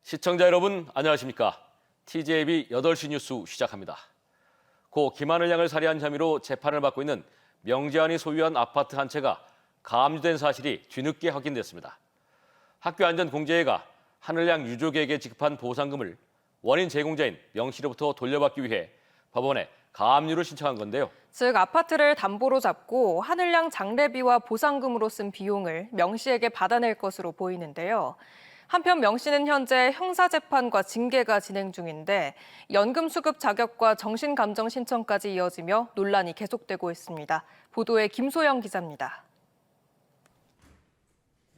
시청자 여러분 안녕하십니까? TJB 8시 뉴스 시작합니다. 고 김하늘 양을 살해한 혐의로 재판을 받고 있는 명재환이 소유한 아파트 한 채가 가압류된 사실이 뒤늦게 확인됐습니다. 학교안전공제회가 하늘 양 유족에게 지급한 보상금을 원인 제공자인 명 씨로부터 돌려받기 위해 법원에 가압류를 신청한 건데요. 즉 아파트를 담보로 잡고 하늘 양 장례비와 보상금으로 쓴 비용을 명 씨에게 받아낼 것으로 보이는데요. 한편 명 씨는 현재 형사재판과 징계가 진행 중인데 연금 수급 자격과 정신감정 신청까지 이어지며 논란이 계속되고 있습니다. 보도에 김소영 기자입니다.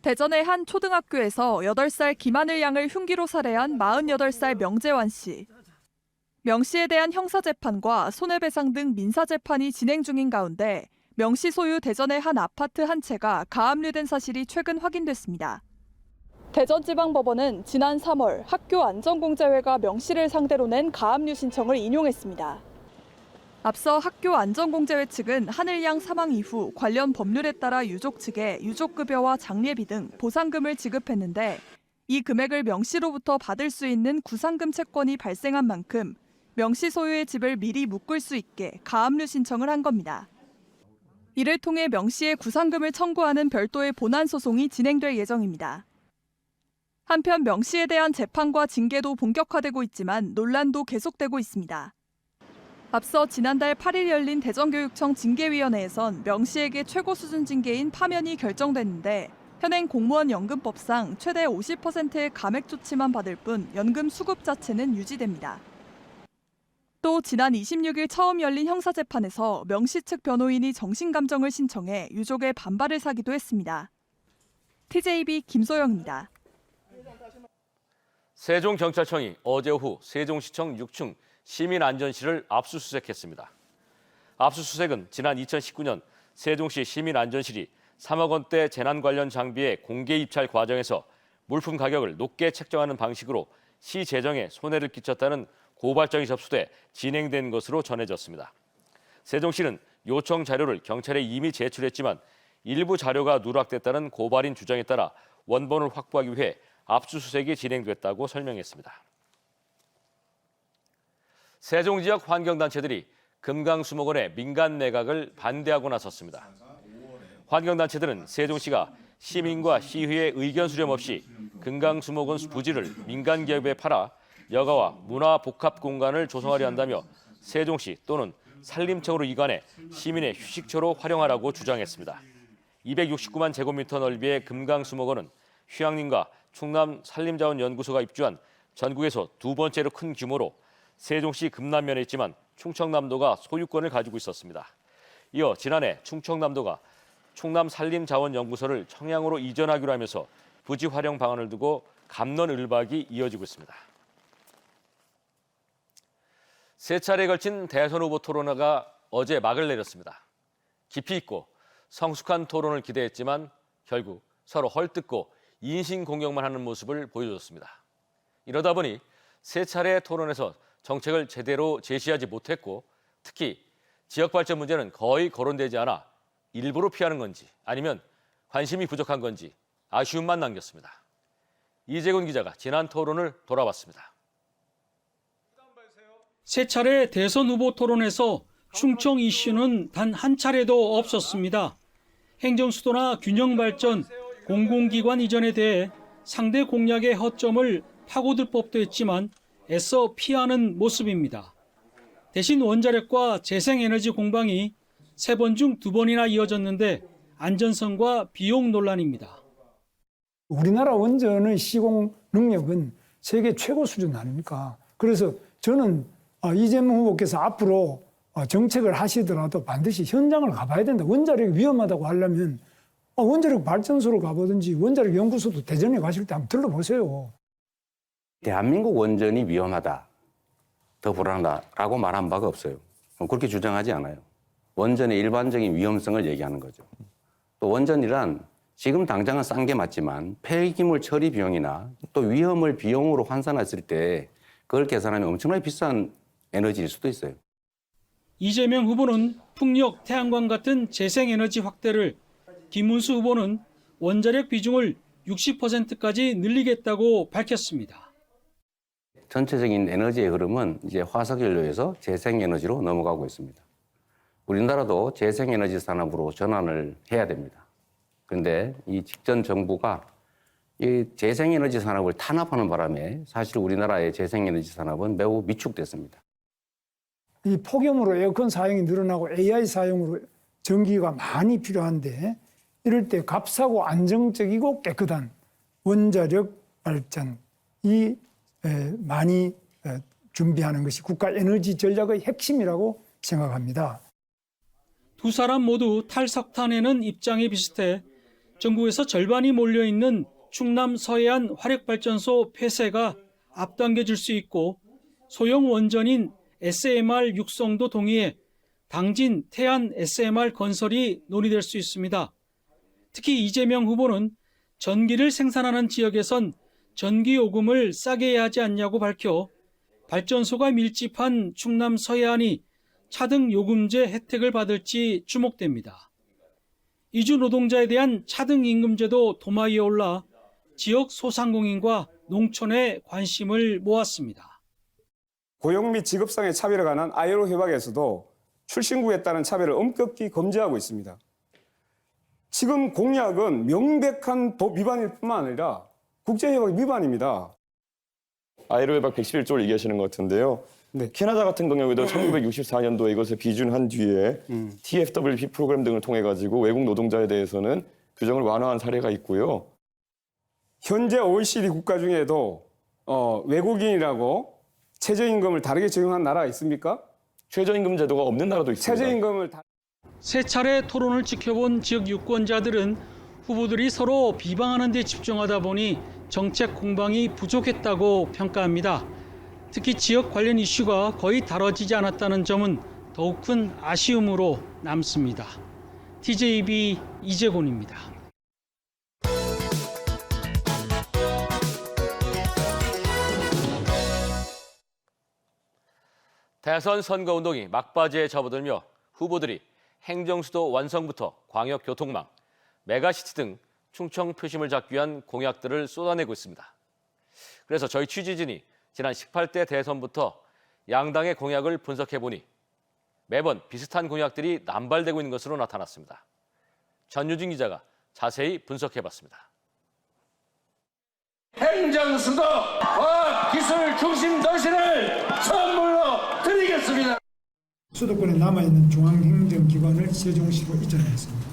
대전의 한 초등학교에서 8살 김하늘 양을 흉기로 살해한 48살 명재환 씨. 명 씨에 대한 형사재판과 손해배상 등 민사재판이 진행 중인 가운데 명 씨 소유 대전의 한 아파트 한 채가 가압류된 사실이 최근 확인됐습니다. 대전지방법원은 지난 3월 학교안전공제회가 명 씨를 상대로 낸 가압류 신청을 인용했습니다. 앞서 학교안전공제회 측은 하늘 양 사망 이후 관련 법률에 따라 유족 측에 유족급여와 장례비 등 보상금을 지급했는데 이 금액을 명 씨로부터 받을 수 있는 구상금 채권이 발생한 만큼 명 씨 소유의 집을 미리 묶을 수 있게 가압류 신청을 한 겁니다. 이를 통해 명 씨의 구상금을 청구하는 별도의 본안 소송이 진행될 예정입니다. 한편 명 씨에 대한 재판과 징계도 본격화되고 있지만 논란도 계속되고 있습니다. 앞서 지난달 8일 열린 대전교육청 징계위원회에선 명 씨에게 최고 수준 징계인 파면이 결정됐는데 현행 공무원 연금법상 최대 50%의 감액 조치만 받을 뿐 연금 수급 자체는 유지됩니다. 또 지난 26일 처음 열린 형사재판에서 명 씨 측 변호인이 정신감정을 신청해 유족의 반발을 사기도 했습니다. TJB 김소영입니다. 세종경찰청이 어제 오후 세종시청 6층 시민안전실을 압수수색했습니다. 압수수색은 지난 2019년 세종시 시민안전실이 3억 원대 재난 관련 장비의 공개 입찰 과정에서 물품 가격을 높게 책정하는 방식으로 시 재정에 손해를 끼쳤다는 고발장이 접수돼 진행된 것으로 전해졌습니다. 세종시는 요청 자료를 경찰에 이미 제출했지만 일부 자료가 누락됐다는 고발인 주장에 따라 원본을 확보하기 위해 압수수색이 진행됐다고 설명했습니다. 세종 지역 환경단체들이 금강수목원의 민간 매각을 반대하고 나섰습니다. 환경단체들은 세종시가 시민과 시의회 의견 수렴 없이 금강수목원 부지를 민간 기업에 팔아 여가와 문화복합공간을 조성하려 한다며 세종시 또는 산림청으로 이관해 시민의 휴식처로 활용하라고 주장했습니다. 269만 제곱미터 넓이의 금강수목원은 휴양림과 충남 산림자원연구소가 입주한 전국에서 두 번째로 큰 규모로 세종시 금남면에 있지만 충청남도가 소유권을 가지고 있었습니다. 이어 지난해 충청남도가 충남산림자원연구소를 청양으로 이전하기로 하면서 부지 활용 방안을 두고 갑론을박이 이어지고 있습니다. 세 차례에 걸친 대선 후보 토론회가 어제 막을 내렸습니다. 깊이 있고 성숙한 토론을 기대했지만 결국 서로 헐뜯고 인신공격만 하는 모습을 보여줬습니다. 이러다 보니 세 차례 토론에서 정책을 제대로 제시하지 못했고 특히 지역 발전 문제는 거의 거론되지 않아 일부러 피하는 건지 아니면 관심이 부족한 건지 아쉬움만 남겼습니다. 이재군 기자가 지난 토론을 돌아봤습니다. 세 차례 대선 후보 토론에서 충청 이슈는 단 한 차례도 없었습니다. 행정수도나 균형발전, 공공기관 이전에 대해 상대 공약의 허점을 파고들 법도 했지만 애써 피하는 모습입니다. 대신 원자력과 재생에너지 공방이 3번 중 2번이나 이어졌는데 안전성과 비용 논란입니다. 우리나라 원전의 시공 능력은 세계 최고 수준 아닙니까? 그래서 저는 이재명 후보께서 앞으로 정책을 하시더라도 반드시 현장을 가봐야 된다. 원자력이 위험하다고 하려면 원자력 발전소로 가보든지 원자력 연구소도 대전에 가실 때 한번 들러보세요. 대한민국 원전이 위험하다, 더 불안하다라고 말한 바가 없어요. 그렇게 주장하지 않아요. 원전의 일반적인 위험성을 얘기하는 거죠. 또 원전이란 지금 당장은 싼 게 맞지만 폐기물 처리 비용이나 또 위험을 비용으로 환산했을 때 그걸 계산하면 엄청나게 비싼 에너지일 수도 있어요. 이재명 후보는 풍력, 태양광 같은 재생에너지 확대를, 김문수 후보는 원자력 비중을 60%까지 늘리겠다고 밝혔습니다. 전체적인 에너지의 흐름은 이제 화석연료에서 재생에너지로 넘어가고 있습니다. 우리나라도 재생에너지 산업으로 전환을 해야 됩니다. 그런데 이 직전 정부가 이 재생에너지 산업을 탄압하는 바람에 사실 우리나라의 재생에너지 산업은 매우 위축됐습니다. 이 폭염으로 에어컨 사용이 늘어나고 AI 사용으로 전기가 많이 필요한데 이럴 때 값싸고 안정적이고 깨끗한 원자력 발전이 많이 준비하는 것이 국가 에너지 전략의 핵심이라고 생각합니다. 두 사람 모두 탈석탄에는 입장이 비슷해 전국에서 절반이 몰려있는 충남 서해안 화력발전소 폐쇄가 앞당겨질 수 있고 소형 원전인 SMR 육성도 동의해 당진 태안 SMR 건설이 논의될 수 있습니다. 특히 이재명 후보는 전기를 생산하는 지역에선 전기요금을 싸게 해야 하지 않냐고 밝혀 발전소가 밀집한 충남 서해안이 차등 요금제 혜택을 받을지 주목됩니다. 이주 노동자에 대한 차등 임금제도 도마 위에 올라 지역 소상공인과 농촌의 관심을 모았습니다. 고용 및 직업상의 차별에 관한 ILO 협약에서도 출신국에 따른 차별을 엄격히 금지하고 있습니다. 지금 공약은 명백한 법 위반일 뿐만 아니라 국제협약 위반입니다. ILO 협약 111조를 얘기하시는 것 같은데요. 네. 캐나다 같은 경우에도 1964년도에 이것을 비준한 뒤에 TFWP 프로그램 등을 통해 가지고 외국 노동자에 대해서는 규정을 완화한 사례가 있고요. 현재 OECD 국가 중에도 외국인이라고 최저임금을 다르게 적용한 나라가 있습니까? 최저임금 제도가 없는 나라도 있습니다. 최저임금을 세 차례 토론을 지켜본 지역 유권자들은 후보들이 서로 비방하는 데 집중하다 보니 정책 공방이 부족했다고 평가합니다. 특히 지역 관련 이슈가 거의 다뤄지지 않았다는 점은 더욱 큰 아쉬움으로 남습니다. TJB 이재곤입니다. 대선 선거운동이 막바지에 접어들며 후보들이 행정수도 완성부터 광역교통망, 메가시티 등 충청 표심을 잡기 위한 공약들을 쏟아내고 있습니다. 그래서 저희 취재진이 지난 18대 대선부터 양당의 공약을 분석해보니 매번 비슷한 공약들이 남발되고 있는 것으로 나타났습니다. 전유진 기자가 자세히 분석해봤습니다. 행정수도 과학기술 중심 도시를 선물로 드리겠습니다. 수도권에 남아있는 중앙행정기관을 세종시로 이전했습니다.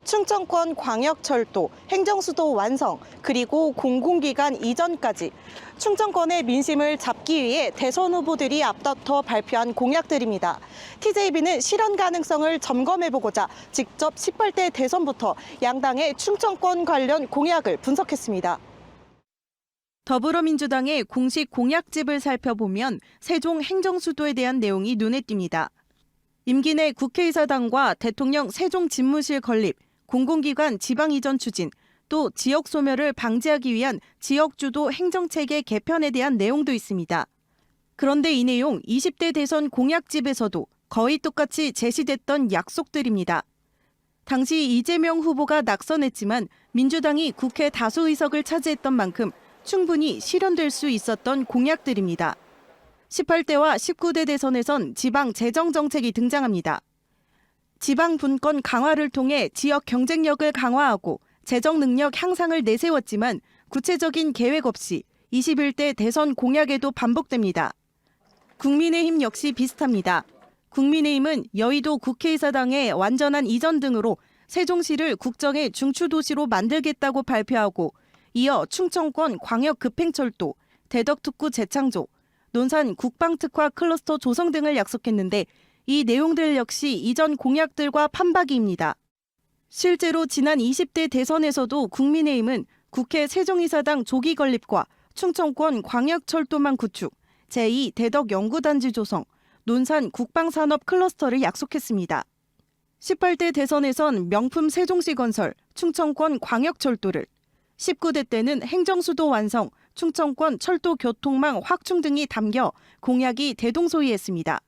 충청권 광역철도, 행정수도 완성, 그리고 공공기관 이전까지 충청권의 민심을 잡기 위해 대선 후보들이 앞다퉈 발표한 공약들입니다. TJB는 실현 가능성을 점검해보고자 직접 18대 대선부터 양당의 충청권 관련 공약을 분석했습니다. 더불어민주당의 공식 공약집을 살펴보면 세종 행정수도에 대한 내용이 눈에 띕니다. 임기 내 국회의사당과 대통령 세종 집무실 건립, 공공기관 지방 이전 추진, 또 지역 소멸을 방지하기 위한 지역주도 행정체계 개편에 대한 내용도 있습니다. 그런데 이 내용 20대 대선 공약집에서도 거의 똑같이 제시됐던 약속들입니다. 당시 이재명 후보가 낙선했지만 민주당이 국회 다수 의석을 차지했던 만큼 충분히 실현될 수 있었던 공약들입니다. 18대와 19대 대선에선 지방 재정 정책이 등장합니다. 지방 분권 강화를 통해 지역 경쟁력을 강화하고 재정 능력 향상을 내세웠지만 구체적인 계획 없이 21대 대선 공약에도 반복됩니다. 국민의힘 역시 비슷합니다. 국민의힘은 여의도 국회의사당의 완전한 이전 등으로 세종시를 국정의 중추도시로 만들겠다고 발표하고 이어 충청권 광역급행철도, 대덕특구 재창조, 논산 국방특화 클러스터 조성 등을 약속했는데 이 내용들 역시 이전 공약들과 판박이입니다. 실제로 지난 20대 대선에서도 국민의힘은 국회 세종이사당 조기 건립과 충청권 광역철도망 구축, 제2대덕연구단지 조성, 논산 국방산업 클러스터를 약속했습니다. 18대 대선에선 명품 세종시 건설, 충청권 광역철도를, 19대 때는 행정수도 완성, 충청권 철도 교통망 확충 등이 담겨 공약이 대동소이했습니다.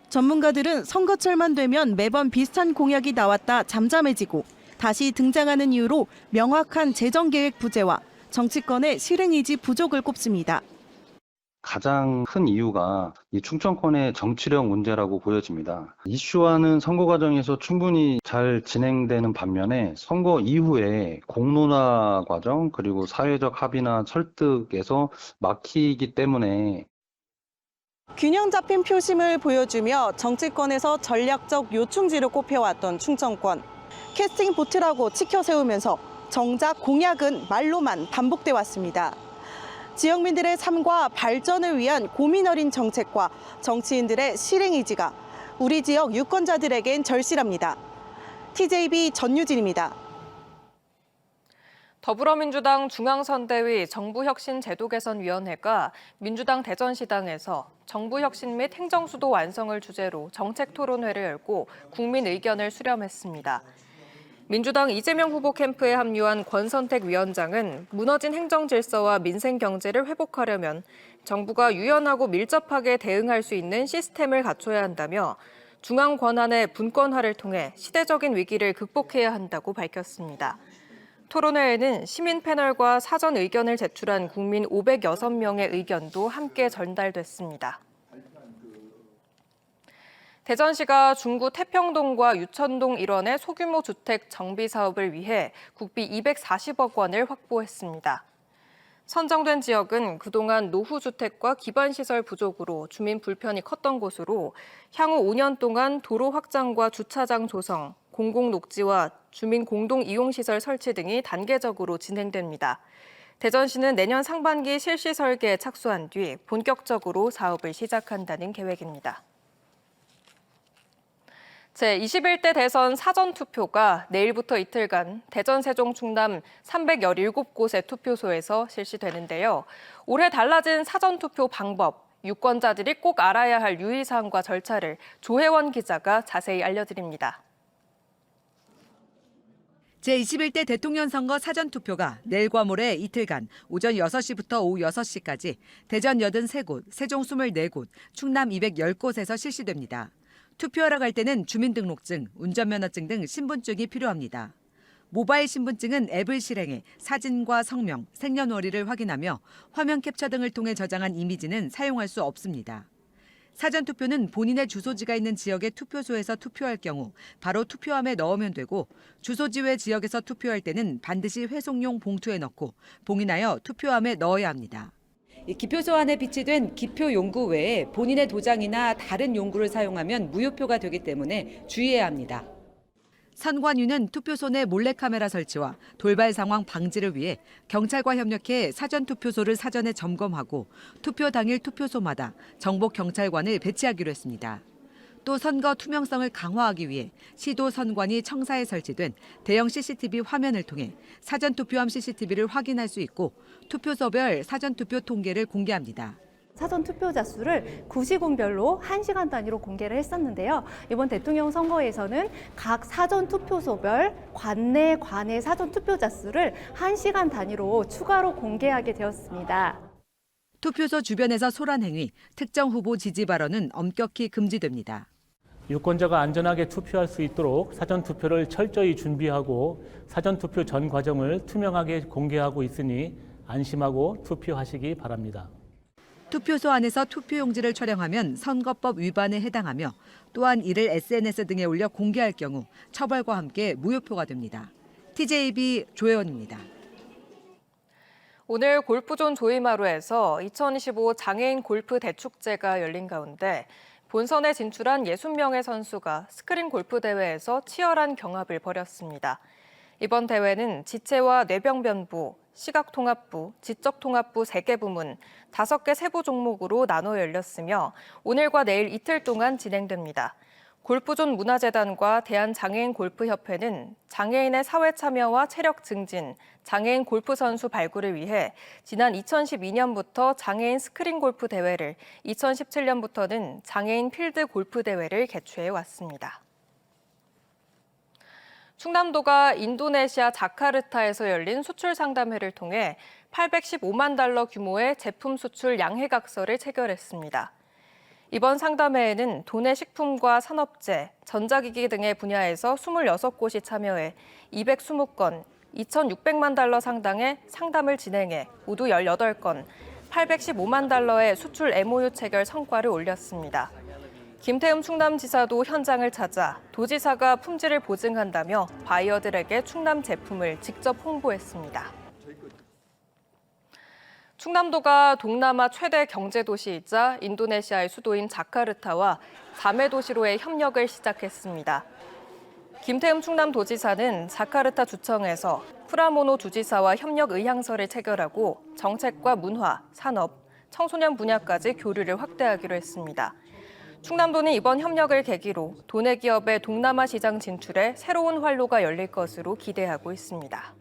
전문가들은 선거철만 되면 매번 비슷한 공약이 나왔다 잠잠해지고 다시 등장하는 이유로 명확한 재정계획 부재와 정치권의 실행 의지 부족을 꼽습니다. 가장 큰 이유가 이 충청권의 정치력 문제라고 보여집니다. 이슈화는 선거 과정에서 충분히 잘 진행되는 반면에 선거 이후에 공론화 과정 그리고 사회적 합의나 설득에서 막히기 때문에 균형 잡힌 표심을 보여주며 정치권에서 전략적 요충지로 꼽혀왔던 충청권. 캐스팅 보트라고 치켜 세우면서 정작 공약은 말로만 반복돼 왔습니다. 지역민들의 삶과 발전을 위한 고민 어린 정책과 정치인들의 실행 의지가 우리 지역 유권자들에겐 절실합니다. TJB 전유진입니다. 더불어민주당 중앙선대위 정부혁신제도개선위원회가 민주당 대전시당에서 정부혁신 및 행정수도 완성을 주제로 정책토론회를 열고 국민 의견을 수렴했습니다. 민주당 이재명 후보 캠프에 합류한 권선택 위원장은 무너진 행정질서와 민생경제를 회복하려면 정부가 유연하고 밀접하게 대응할 수 있는 시스템을 갖춰야 한다며 중앙 권한의 분권화를 통해 시대적인 위기를 극복해야 한다고 밝혔습니다. 토론회에는 시민 패널과 사전 의견을 제출한 국민 506명의 의견도 함께 전달됐습니다. 대전시가 중구 태평동과 유천동 일원의 소규모 주택 정비 사업을 위해 국비 240억 원을 확보했습니다. 선정된 지역은 그동안 노후주택과 기반시설 부족으로 주민 불편이 컸던 곳으로 향후 5년 동안 도로 확장과 주차장 조성, 공공녹지와 주민 공동 이용시설 설치 등이 단계적으로 진행됩니다. 대전시는 내년 상반기 실시 설계에 착수한 뒤 본격적으로 사업을 시작한다는 계획입니다. 제21대 대선 사전투표가 내일부터 이틀간 대전, 세종, 충남 317곳의 투표소에서 실시되는데요. 올해 달라진 사전투표 방법, 유권자들이 꼭 알아야 할 유의사항과 절차를 조혜원 기자가 자세히 알려드립니다. 제21대 대통령 선거 사전투표가 내일과 모레 이틀간 오전 6시부터 오후 6시까지 대전 83곳, 세종 24곳, 충남 210곳에서 실시됩니다. 투표하러 갈 때는 주민등록증, 운전면허증 등 신분증이 필요합니다. 모바일 신분증은 앱을 실행해 사진과 성명, 생년월일을 확인하며 화면 캡처 등을 통해 저장한 이미지는 사용할 수 없습니다. 사전투표는 본인의 주소지가 있는 지역의 투표소에서 투표할 경우 바로 투표함에 넣으면 되고 주소지 외 지역에서 투표할 때는 반드시 회송용 봉투에 넣고 봉인하여 투표함에 넣어야 합니다. 기표소 안에 비치된 기표 용구 외에 본인의 도장이나 다른 용구를 사용하면 무효표가 되기 때문에 주의해야 합니다. 선관위는 투표소 내 몰래카메라 설치와 돌발 상황 방지를 위해 경찰과 협력해 사전투표소를 사전에 점검하고 투표 당일 투표소마다 정복 경찰관을 배치하기로 했습니다. 또 선거 투명성을 강화하기 위해 시도 선관위 청사에 설치된 대형 CCTV 화면을 통해 사전투표함 CCTV를 확인할 수 있고 투표소별 사전투표 통계를 공개합니다. 사전투표자 수를 구시군별로 1시간 단위로 공개를 했었는데요. 이번 대통령 선거에서는 각 사전투표소별 관내, 관외 사전투표자 수를 1시간 단위로 추가로 공개하게 되었습니다. 투표소 주변에서 소란 행위, 특정 후보 지지 발언은 엄격히 금지됩니다. 유권자가 안전하게 투표할 수 있도록 사전투표를 철저히 준비하고 사전투표 전 과정을 투명하게 공개하고 있으니 안심하고 투표하시기 바랍니다. 투표소 안에서 투표용지를 촬영하면 선거법 위반에 해당하며 또한 이를 SNS 등에 올려 공개할 경우 처벌과 함께 무효표가 됩니다. TJB 조혜원입니다. 오늘 골프존 조이마루에서 2025 장애인 골프 대축제가 열린 가운데 본선에 진출한 60명의 선수가 스크린 골프 대회에서 치열한 경합을 벌였습니다. 이번 대회는 지체와 뇌병변부, 시각통합부, 지적통합부 3개 부문, 5개 세부 종목으로 나눠 열렸으며 오늘과 내일 이틀 동안 진행됩니다. 골프존 문화재단과 대한장애인골프협회는 장애인의 사회 참여와 체력 증진, 장애인 골프 선수 발굴을 위해 지난 2012년부터 장애인 스크린 골프 대회를, 2017년부터는 장애인 필드 골프 대회를 개최해 왔습니다. 충남도가 인도네시아 자카르타에서 열린 수출 상담회를 통해 815만 달러 규모의 제품 수출 양해각서를 체결했습니다. 이번 상담회에는 도내 식품과 산업재, 전자기기 등의 분야에서 26곳이 참여해 220건, 2,600만 달러 상당의 상담을 진행해 모두 18건, $815만 달러의 수출 MOU 체결 성과를 올렸습니다. 김태흠 충남지사도 현장을 찾아 도지사가 품질을 보증한다며 바이어들에게 충남 제품을 직접 홍보했습니다. 충남도가 동남아 최대 경제도시이자 인도네시아의 수도인 자카르타와 자매 도시로의 협력을 시작했습니다. 김태흠 충남도지사는 자카르타 주청에서 프라모노 주지사와 협력 의향서를 체결하고 정책과 문화, 산업, 청소년 분야까지 교류를 확대하기로 했습니다. 충남도는 이번 협력을 계기로 도내 기업의 동남아 시장 진출에 새로운 활로가 열릴 것으로 기대하고 있습니다.